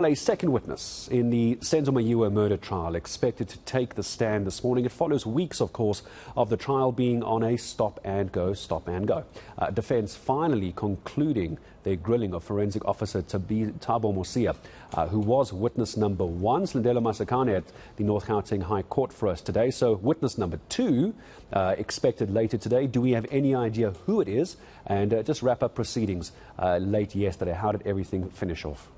A second witness in the Slindelo Meyiwa Murder Trial expected to take the stand this morning. It follows weeks, of course, of the trial being on a stop-and-go. Defence finally concluding their grilling of forensic officer Thabo Mosia, who was witness number one. Slindelo Masikane at the North Gauteng High Court for us today. So witness number two expected later today. Do we have any idea who it is? And just wrap up proceedings late yesterday. How did everything finish off?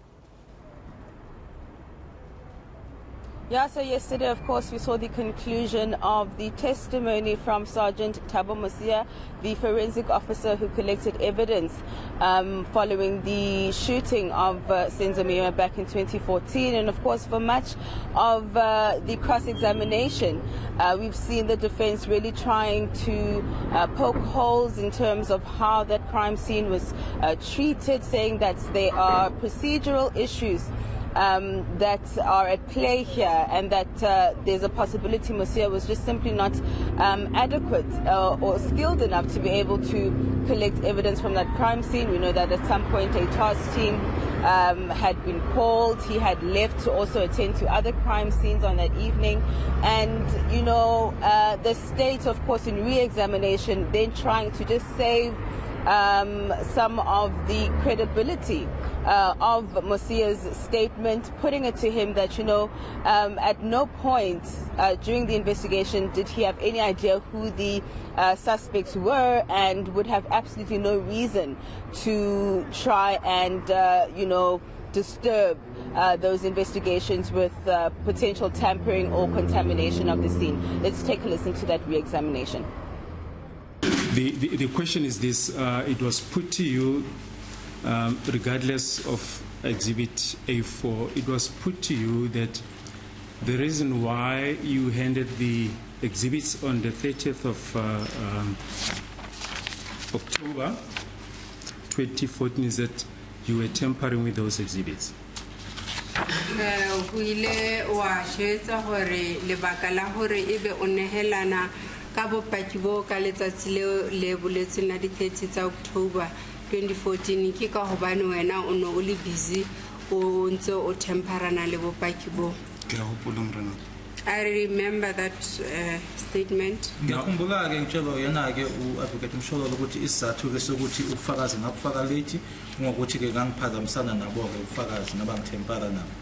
Yeah, so yesterday, of course, we saw the conclusion of the testimony from Sergeant Thabo Mosia, the forensic officer who collected evidence following the shooting of Slindelo Meyiwa back in 2014. And, of course, for much of the cross-examination, we've seen the defense really trying to poke holes in terms of how that crime scene was treated, saying that there are procedural issues that are at play here, and that there's a possibility Mosia was just simply not adequate or skilled enough to be able to collect evidence from that crime scene. We know that at some point a task team had been called. He had left to also attend to other crime scenes on that evening. And, you know, the state, of course, in re-examination, then trying to just save some of the credibility of Mosia's statement, putting it to him that, you know, at no point during the investigation did he have any idea who the suspects were, and would have absolutely no reason to try and, you know, disturb those investigations with potential tampering or contamination of the scene. Let's take a listen to that re-examination. The question is this: it was put to you, regardless of Exhibit A4, it was put to you that the reason why you handed the exhibits on the 30th of October 2014 is that you were tampering with those exhibits. Kabo pakibo ka letsatsi le boletseng la di 30 tsa October 2014 ke ka hobane wena o no o le busy o ntse o temperana le bopaki bo. I remember that statement. Ngiyakhumbula ke ngitshela yena ke uadvocate Msholo ukuthi isizathu ke sokuthi ufakazi ngakufaka late ngokuthi ke ngangiphazamisana nabo ke ufakazi nabangithempara nabo.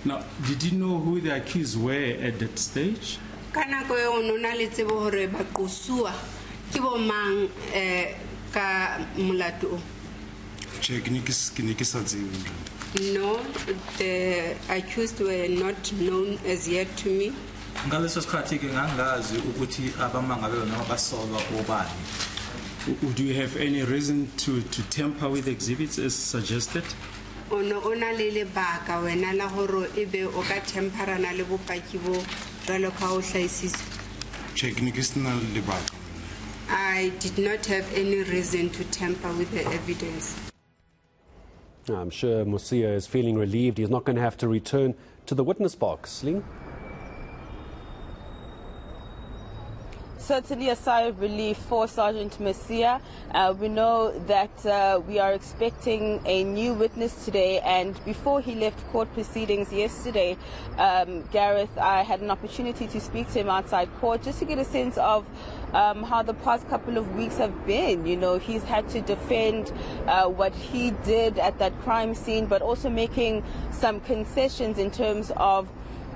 Now, did you know who the accused were at that stage? Kana ko ona le tsebo hore ba qosua ke bo mang ka molato. No, the accused were not known as yet to me. Ngaleso sikhathi ke ngangazi ukuthi abamangabe noma basolwa obani. Would you have any reason to tamper with exhibits as suggested? Ono ona le baka wena la horo ebe o ka temperana le bopaki bo jalo ka o hlaisisa. I did not have any reason to tamper with the evidence. I'm sure Mosia is feeling relieved. He's not going to have to return to the witness box. Ling? Certainly a sigh of relief for Sergeant Mosia. We know that we are expecting a new witness today, and before he left court proceedings yesterday, Gareth, I had an opportunity to speak to him outside court just to get a sense of how the past couple of weeks have been. You know, he's had to defend what he did at that crime scene, but also making some concessions in terms of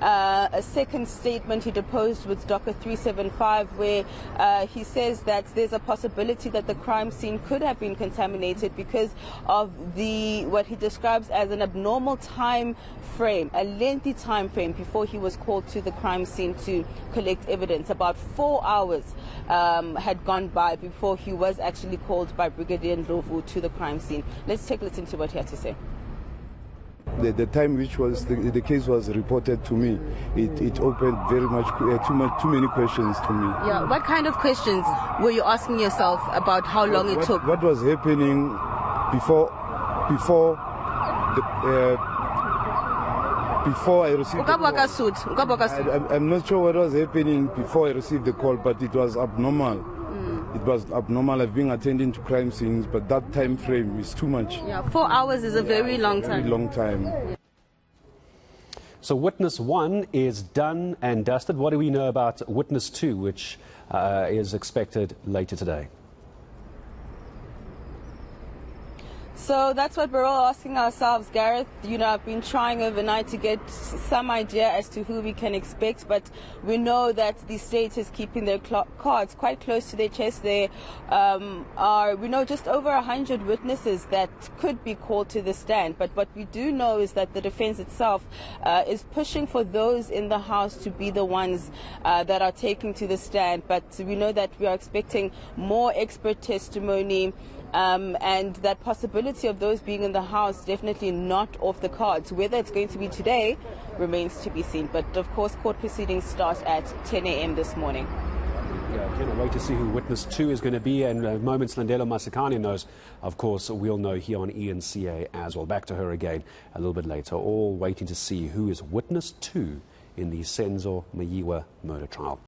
a second statement he deposed with DOCA 375, where he says that there's a possibility that the crime scene could have been contaminated because of what he describes as an abnormal time frame, a lengthy time frame before he was called to the crime scene to collect evidence. About 4 hours had gone by before he was actually called by Brigadier Ndlovu to the crime scene. Let's take a listen to what he had to say. The time which was the case was reported to me, it opened very much too many questions to me. Yeah, what kind of questions were you asking yourself about how long it took? What was happening before I received the call? I'm not sure what was happening before I received the call, but it was abnormal. it was abnormal. I've been attending to crime scenes, but that time frame is too much. Yeah, 4 hours is a very long time. Very long time. So witness 1 is done and dusted. What do we know about witness 2, which is expected later today? So that's what we're all asking ourselves, Gareth. You know, I've been trying overnight to get some idea as to who we can expect, but we know that the state is keeping their cards quite close to their chest. There we know just over 100 witnesses that could be called to the stand. But what we do know is that the defense itself is pushing for those in the House to be the ones that are taking to the stand. But we know that we are expecting more expert testimony. And that possibility of those being in the House definitely not off the cards. Whether it's going to be today remains to be seen. But of course, court proceedings start at 10 a.m. this morning. Yeah, I cannot wait to see who witness 2 is going to be. And the moment Slindelo Masikane knows, of course, we'll know here on eNCA as well. Back to her again a little bit later. All waiting to see who is witness 2 in the Meyiwa Murder Trial.